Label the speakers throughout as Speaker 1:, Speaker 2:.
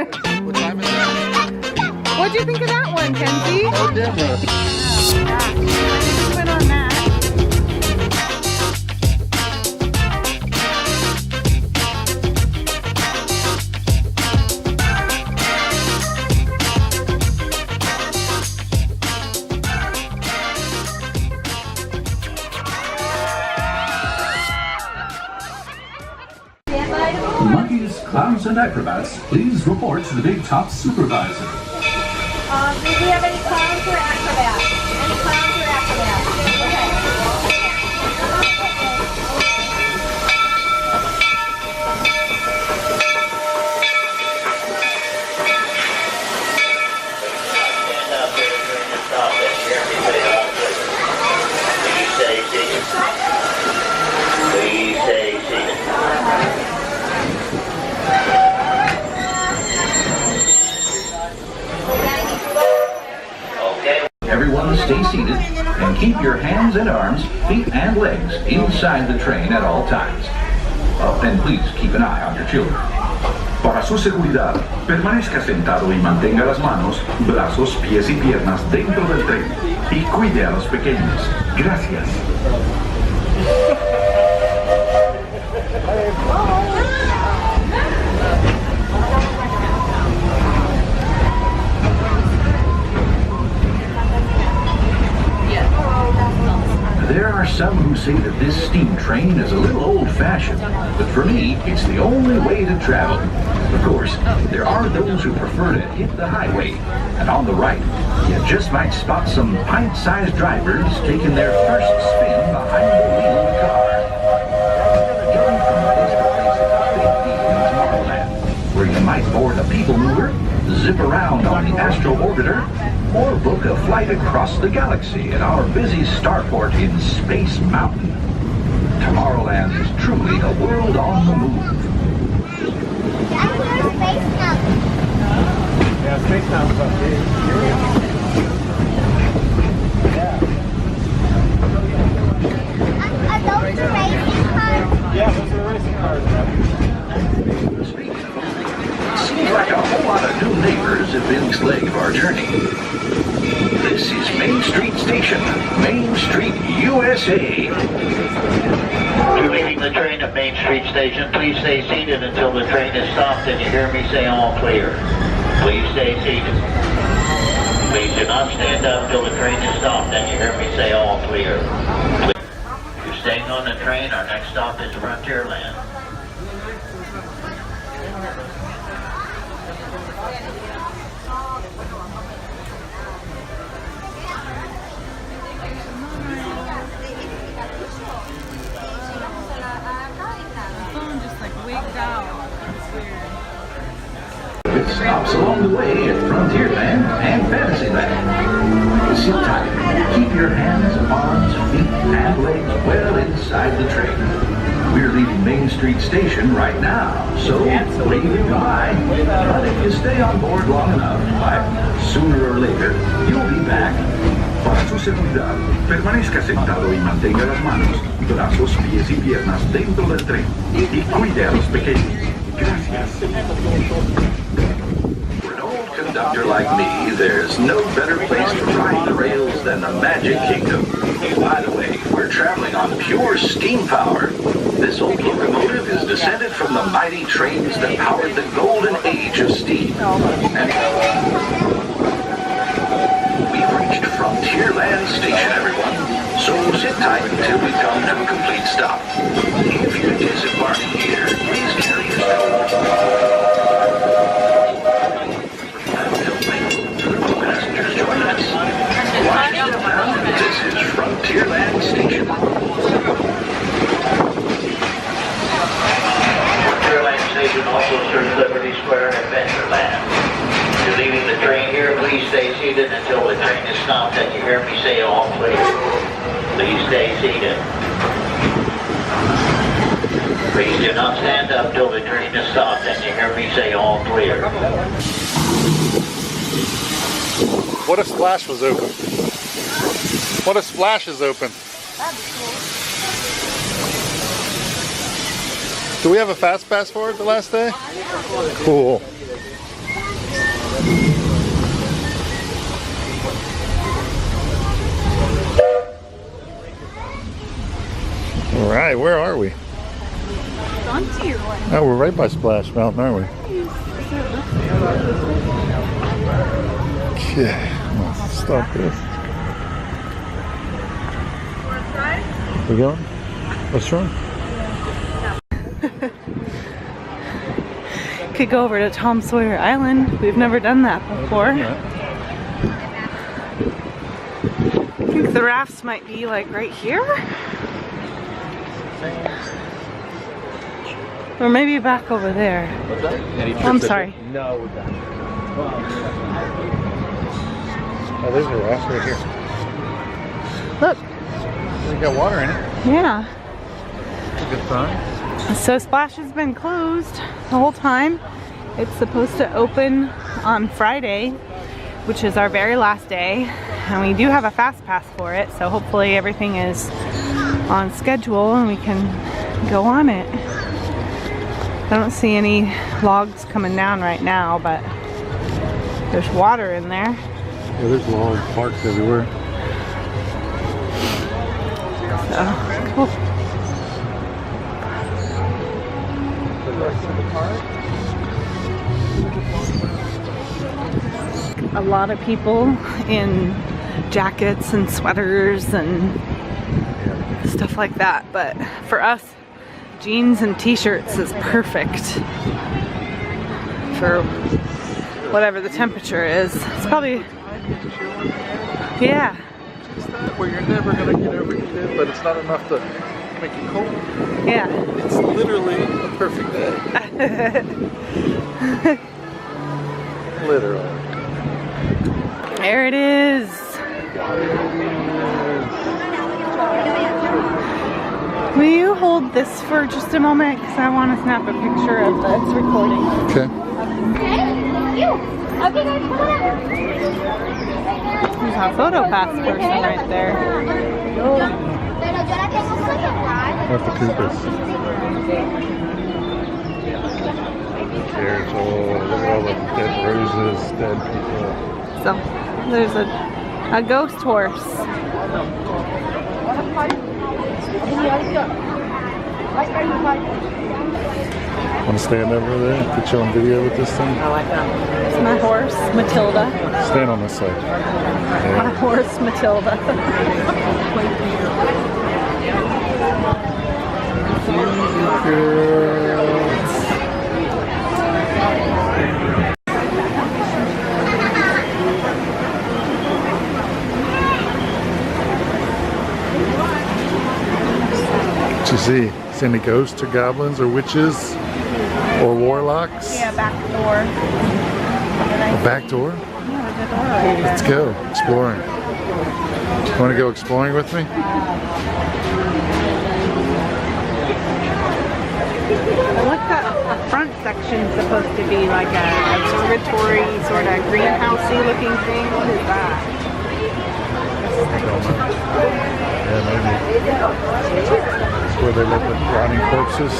Speaker 1: What time is it?
Speaker 2: What'd you think of that one, Kenzie?
Speaker 1: Oh, Deborah.
Speaker 2: Oh, gosh. What went on that?
Speaker 3: Monkeys, clowns, and acrobats, please report to the Big Top Supervisor.
Speaker 4: Do we have any clowns or acrobats? Any clowns or acrobats?
Speaker 5: Please stay seated. Okay.
Speaker 3: Everyone stay seated and keep your hands and arms, feet and legs inside the train at all times. And please keep an eye on your children. Para su seguridad, permanezca sentado y mantenga las manos, brazos, pies y piernas dentro del tren y cuide a los pequeños. Gracias. There are some who say that this steam train is a little old-fashioned, but for me, it's the only way to travel. Of course, there are those who prefer to hit the highway, and on the right, you just might spot some pint-sized drivers taking their first spin behind the wheel of the car. Going from place to place at Big D in Tomorrowland, where you might board a people mover, zip around on the Astro Orbiter, or book a flight across the galaxy at our busy starport in Space Mountain. Tomorrowland is truly a world on the move.
Speaker 6: Yeah, Space Mountain's up here.
Speaker 4: Are those the racing cars?
Speaker 6: Yeah, those are the racing cars.
Speaker 3: Seems like a whole lot of new neighbors have been this leg of our journey. This is Main Street Station, Main Street, USA.
Speaker 5: You're leaving the train at Main Street Station. Please stay seated until the train is stopped and you hear me say all clear. Please stay seated. Please do not stand up until the train is stopped and you hear me say all clear. You're staying on the train. Our next stop is Frontierland.
Speaker 3: With stops along the way at Frontierland and Fantasyland. Sit tight. Keep your hands, arms, feet, and legs well inside the train. We're leaving Main Street Station right now, so wave goodbye. But if you stay on board long enough, sooner or later, you'll be back. Para su seguridad, permanezca sentado y mantenga las manos, brazos, pies y piernas dentro del tren y cuide a los pequeños. Gracias. For an old conductor like me, there's no better place to ride the rails than the Magic Kingdom. By the way, we're traveling on pure steam power. This old locomotive is descended from the mighty trains that powered the golden age of steam. And we've reached Frontierland Station, everyone. So sit tight until we come to a complete stop. If you're disembarking here, please carry yourself. Passengers join us. Watch your step now. This is Frontierland Station.
Speaker 5: Frontierland Station also serves Liberty Square and Adventureland. You're leaving the train here. Please stay seated until the train is stopped and you hear me say all clear. Please stay seated. Please do not stand up till the train is stopped and you hear me say all clear.
Speaker 1: What if Splash was open? What if Splash is open?
Speaker 4: That'd be cool.
Speaker 1: Do we have a fast pass for it the last day? Cool. All right, where are we?
Speaker 2: Onto your one.
Speaker 1: Oh, we're right by Splash Mountain, aren't we? Okay, let's stop this. We going? What's wrong?
Speaker 2: Could go over to Tom Sawyer Island. We've never done that before. I think the rafts might be like right here. Or maybe back over there. Oh, I'm sorry.
Speaker 6: No.
Speaker 1: Oh, there's a raft right here.
Speaker 2: Look.
Speaker 1: We got water in it.
Speaker 2: Yeah.
Speaker 1: That's a good sign.
Speaker 2: So Splash has been closed the whole time. It's supposed to open on Friday, which is our very last day. And we do have a fast pass for it, so hopefully everything is on schedule and we can go on it. I don't see any logs coming down right now, but there's water in there.
Speaker 1: Yeah, there's logs parked everywhere.
Speaker 2: So, cool. A lot of people in jackets and sweaters and stuff like that, but for us, jeans and t-shirts is perfect for whatever the temperature is. It's probably, yeah.
Speaker 1: Where you're never gonna get overheated, but it's not enough to make you cold.
Speaker 2: Yeah.
Speaker 1: It's literally a perfect day. Literally.
Speaker 2: There it is. Will you hold this for just a moment? Because I want to snap a picture of the it's recording.
Speaker 1: Okay.
Speaker 4: Okay, guys, come on.
Speaker 2: There's a photo pass person right there.
Speaker 1: What the Coopers? Who cares? Oh, look at all the dead roses, dead people.
Speaker 2: So there's a ghost horse.
Speaker 1: Want to stand over there? Get you on video with this thing?
Speaker 2: It's my horse, Matilda.
Speaker 1: Stand on this side.
Speaker 2: My horse, Matilda.
Speaker 1: What you see? See any ghosts or goblins or witches or warlocks?
Speaker 2: Yeah, back door.
Speaker 1: A back door?
Speaker 2: Yeah, there's a door right there.
Speaker 1: Let's go exploring. You want to go exploring with me?
Speaker 2: I like that front section supposed to be like a observatory sort of greenhousey looking thing. What is that?
Speaker 1: Yeah, maybe. That's where they let the rotting corpses.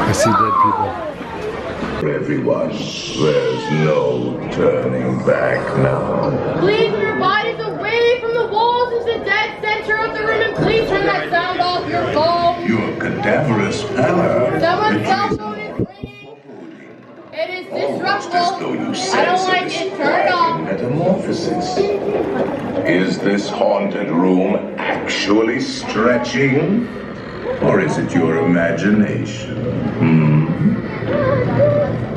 Speaker 1: I see dead people.
Speaker 7: Everyone, there's no turning back now.
Speaker 8: Please move your bodies away from the walls into the dead center of the room, and please turn that sound off your phone.
Speaker 7: Your cadaverous pallor.
Speaker 8: Someone's cell phone is ringing. It is disruptful. I don't like it. Turn it off.
Speaker 7: Metamorphosis. Is this haunted room actually stretching? Or is it your imagination?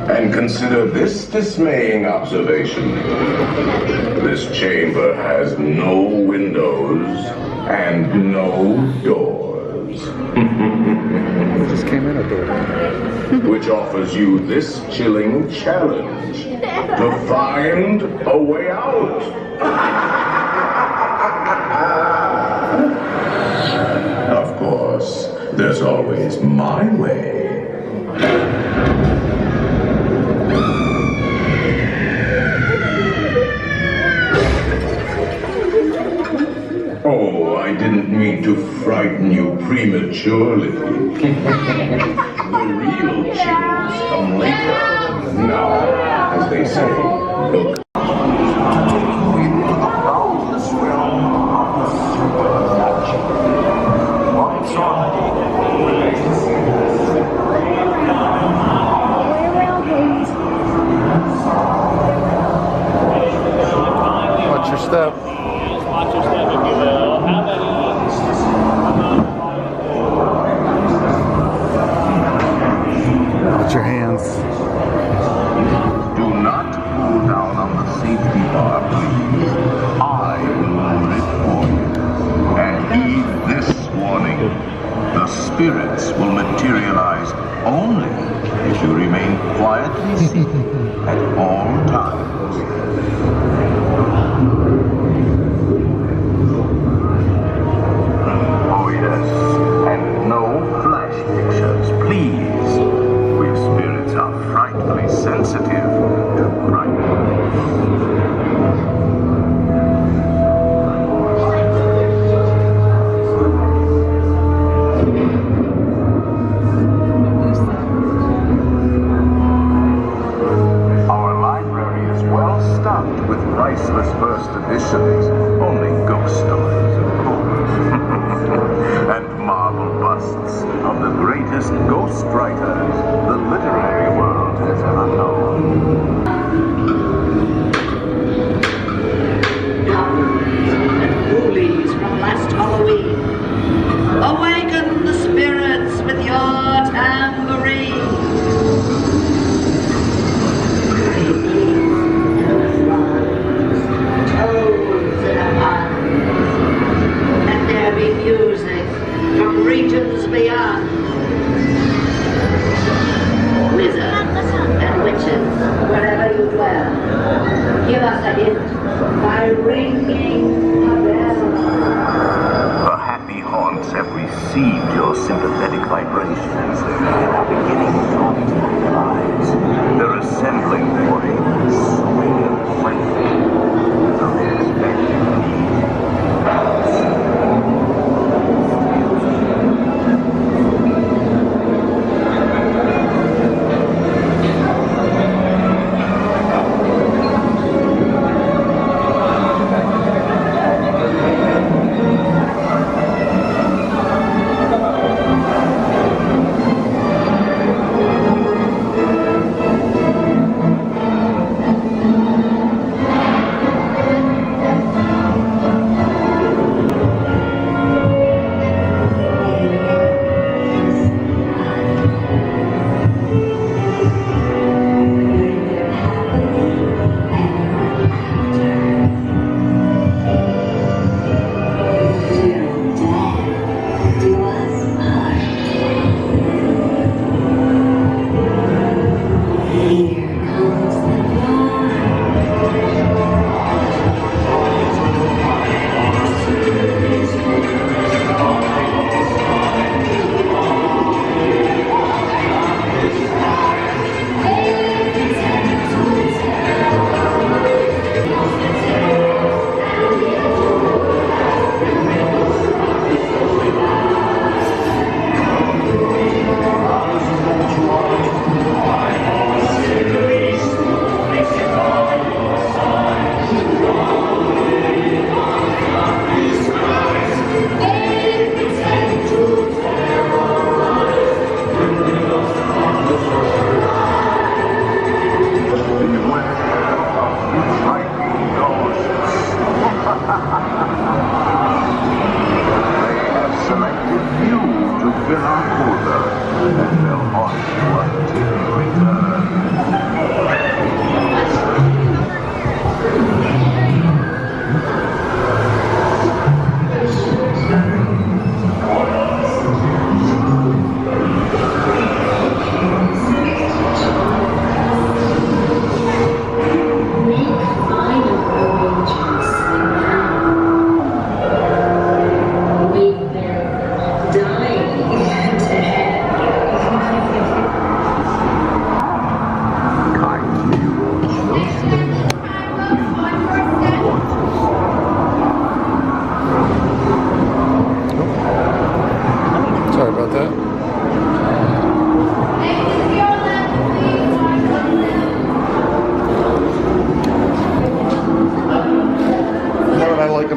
Speaker 7: And consider this dismaying observation. This chamber has no windows and no doors.
Speaker 1: We just came in a door.
Speaker 7: Which offers you this chilling challenge to find a way out. Of course, there's always my way. Oh, I didn't mean to frighten you prematurely. The real chills come later. Now, as they say, look.
Speaker 1: your step.
Speaker 6: Watch your step, if you will. How many?
Speaker 1: Watch your hands.
Speaker 7: Do not pull down on the safety bar, please. I will hold it for you. And heed this warning. The spirits will materialize only if you remain quietly seated at all times. Oh yes, and no flash pictures, please. We spirits are frightfully sensitive to brightness. Our library is well stocked with priceless first editions, only ghost stories, of course, and marble busts of the greatest ghost writers the literary world has ever known.
Speaker 9: Ghoulies from last Halloween, awaken the spirits with your tambourine. Toads in a pond. Let there be music from regions beyond. Wizards and witches, wherever you dwell, give us a hint by ringing a bell.
Speaker 7: The happy haunts have received your sympathetic vibrations and are beginning to materialize. They're assembling for a swinging fight of expected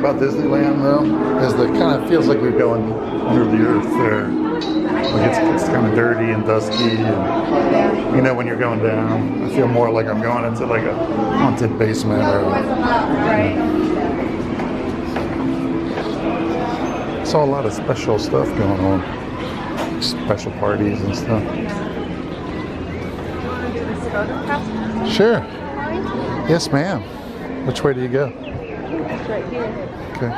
Speaker 1: about Disneyland though is that it kind of feels like we're going under the earth there. Like it's kind of dirty and dusty, and you know when you're going down, I feel more like I'm going into like a haunted basement or. Saw a lot of special stuff going on, special parties and stuff. Sure. Yes, ma'am. Which way do you go?
Speaker 2: It's right here.
Speaker 1: Okay.